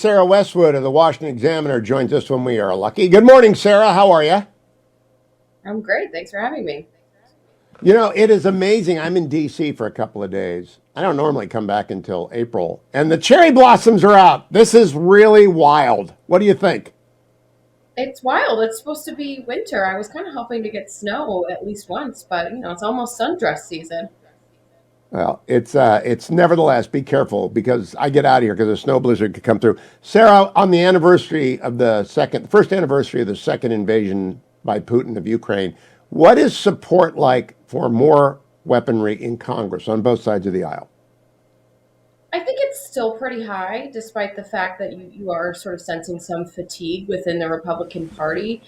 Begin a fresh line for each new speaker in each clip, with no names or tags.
Sarah Westwood of the Washington Examiner joins us when we are lucky. Good morning, Sarah. How are you?
I'm great. Thanks for having me.
You know, it is amazing. I'm in D.C. for a couple of days. I don't normally come back until April, and the cherry blossoms are out. This is really wild. What do you think?
It's wild. It's supposed to be winter. I was kind of hoping to get snow at least once, but it's almost sundress season.
Well, it's nevertheless, be careful because I get out of here because a snow blizzard could come through. Sarah, on the anniversary of first anniversary of the second invasion by Putin of Ukraine, what is support like for more weaponry in Congress on both sides of the aisle?
I think it's still pretty high, despite the fact that you are sort of sensing some fatigue within the Republican Party.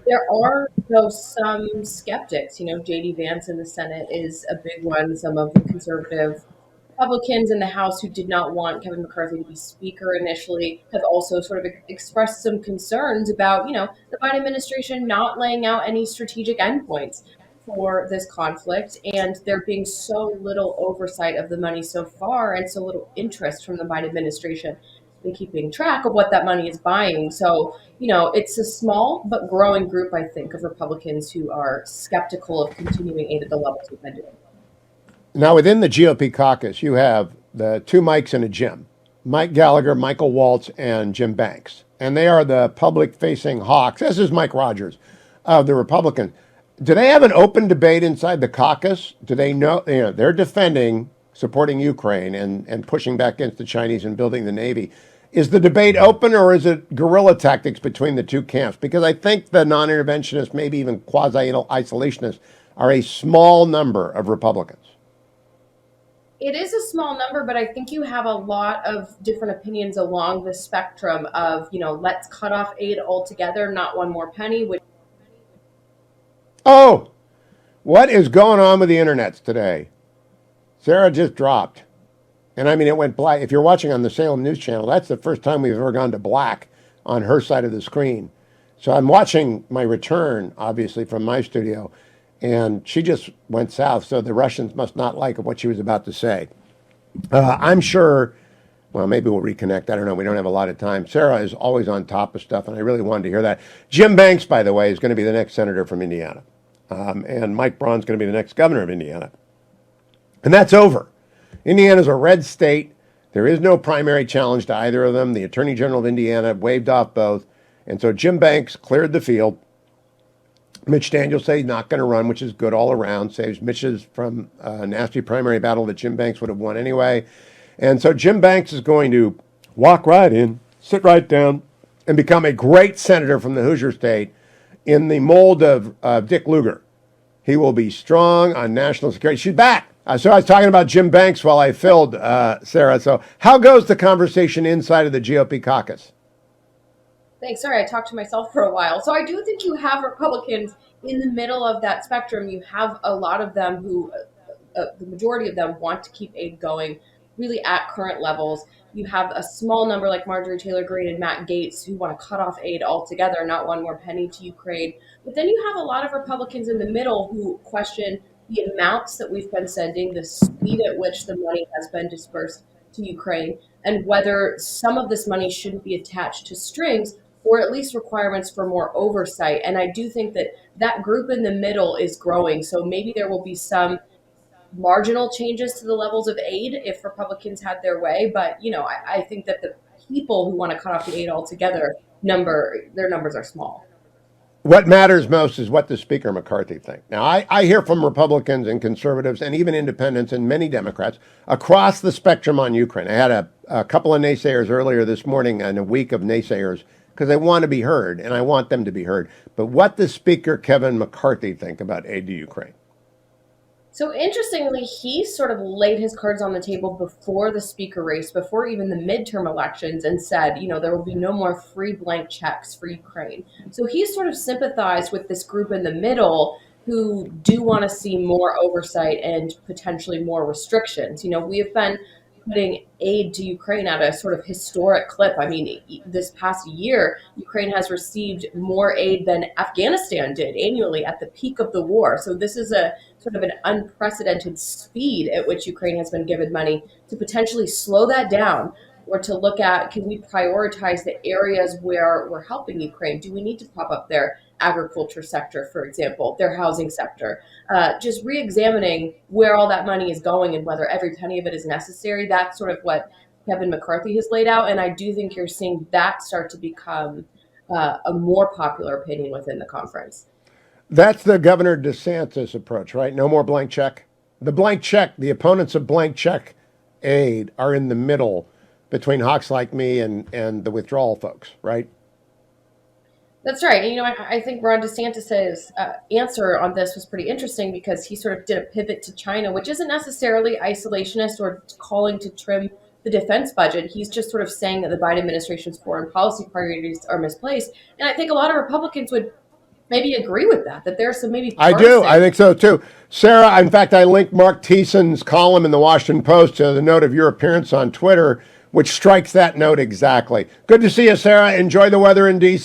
There are, though, some skeptics. J.D. Vance in the Senate is a big one. Some of the conservative Republicans in the House who did not want Kevin McCarthy to be Speaker initially have also sort of expressed some concerns about, the Biden administration not laying out any strategic endpoints for this conflict and there being so little oversight of the money so far and so little interest from the Biden administration in keeping track of what that money is buying. So, it's a small but growing group, I think, of Republicans who are skeptical of continuing aid at the levels we've been doing.
Now, within the GOP caucus, you have the two Mikes in a Jim, Mike Gallagher, Michael Waltz, and Jim Banks. And they are the public facing hawks. This is Mike Rogers of the Republicans. Do they have an open debate inside the caucus? Do they know, they're defending, supporting Ukraine and pushing back against the Chinese and building the Navy. Is the debate open or is it guerrilla tactics between the two camps? Because I think the non interventionists, maybe even quasi isolationists, are a small number of Republicans.
It is a small number, but I think you have a lot of different opinions along the spectrum of, let's cut off aid altogether, not one more penny, which
Oh, what is going on with the internets today? Sarah just dropped. And I mean, it went black. If you're watching on the Salem News Channel, that's the first time we've ever gone to black on her side of the screen. So I'm watching my return, obviously, from my studio, and she just went south. So the Russians must not like what she was about to say. I'm sure, well, maybe we'll reconnect. I don't know. We don't have a lot of time. Sarah is always on top of stuff, and I really wanted to hear that. Jim Banks, by the way, is going to be the next senator from Indiana. And Mike Braun's going to be the next governor of Indiana. And that's over. Indiana's a red state. There is no primary challenge to either of them. The Attorney General of Indiana waved off both. And so Jim Banks cleared the field. Mitch Daniels said he's not going to run, which is good all around. Saves Mitch's from a nasty primary battle that Jim Banks would have won anyway. And so Jim Banks is going to walk right in, sit right down, and become a great senator from the Hoosier State in the mold of Dick Lugar. He will be strong on national security. She's back. So I was talking about Jim Banks while I filled, Sarah. So how goes the conversation inside of the GOP caucus?
Thanks. Sorry, I talked to myself for a while. So I do think you have Republicans in the middle of that spectrum. You have a lot of them who, the majority of them, want to keep aid going really at current levels. You have a small number like Marjorie Taylor Greene and Matt Gaetz who want to cut off aid altogether, not one more penny to Ukraine. But then you have a lot of Republicans in the middle who question the amounts that we've been sending, the speed at which the money has been dispersed to Ukraine, and whether some of this money shouldn't be attached to strings or at least requirements for more oversight. And I do think that that group in the middle is growing. So maybe there will be some marginal changes to the levels of aid if Republicans had their way. But, I think that the people who want to cut off the aid altogether, their numbers are small.
What matters most is what the Speaker McCarthy thinks. Now, I hear from Republicans and conservatives and even independents and many Democrats across the spectrum on Ukraine. I had a couple of naysayers earlier this morning and a week of naysayers because I want to be heard and I want them to be heard. But what does Speaker Kevin McCarthy think about aid to Ukraine?
So interestingly, he sort of laid his cards on the table before the speaker race, before even the midterm elections, and said, there will be no more free blank checks for Ukraine. So he sort of sympathized with this group in the middle who do want to see more oversight and potentially more restrictions. We have been putting aid to Ukraine at a sort of historic clip. I mean, this past year, Ukraine has received more aid than Afghanistan did annually at the peak of the war. So this is a sort of an unprecedented speed at which Ukraine has been given money to potentially slow that down or to look at, can we prioritize the areas where we're helping Ukraine? Do we need to prop up their agriculture sector, for example, their housing sector? Just re-examining where all that money is going and whether every penny of it is necessary. That's sort of what Kevin McCarthy has laid out, and I do think you're seeing that start to become a more popular opinion within the conference.
That's the Governor DeSantis approach, right? No more blank check. The blank check, the opponents of blank check aid are in the middle between hawks like me and the withdrawal folks, right?
That's right. And, I think Ron DeSantis' answer on this was pretty interesting because he sort of did a pivot to China, which isn't necessarily isolationist or calling to trim the defense budget. He's just sort of saying that the Biden administration's foreign policy priorities are misplaced. And I think a lot of Republicans would maybe agree with that there's some maybe
I do. I think so too. Sarah, in fact, I linked Mark Thiessen's column in the Washington Post to the note of your appearance on Twitter, which strikes that note exactly. Good to see you, Sarah. Enjoy the weather in D.C.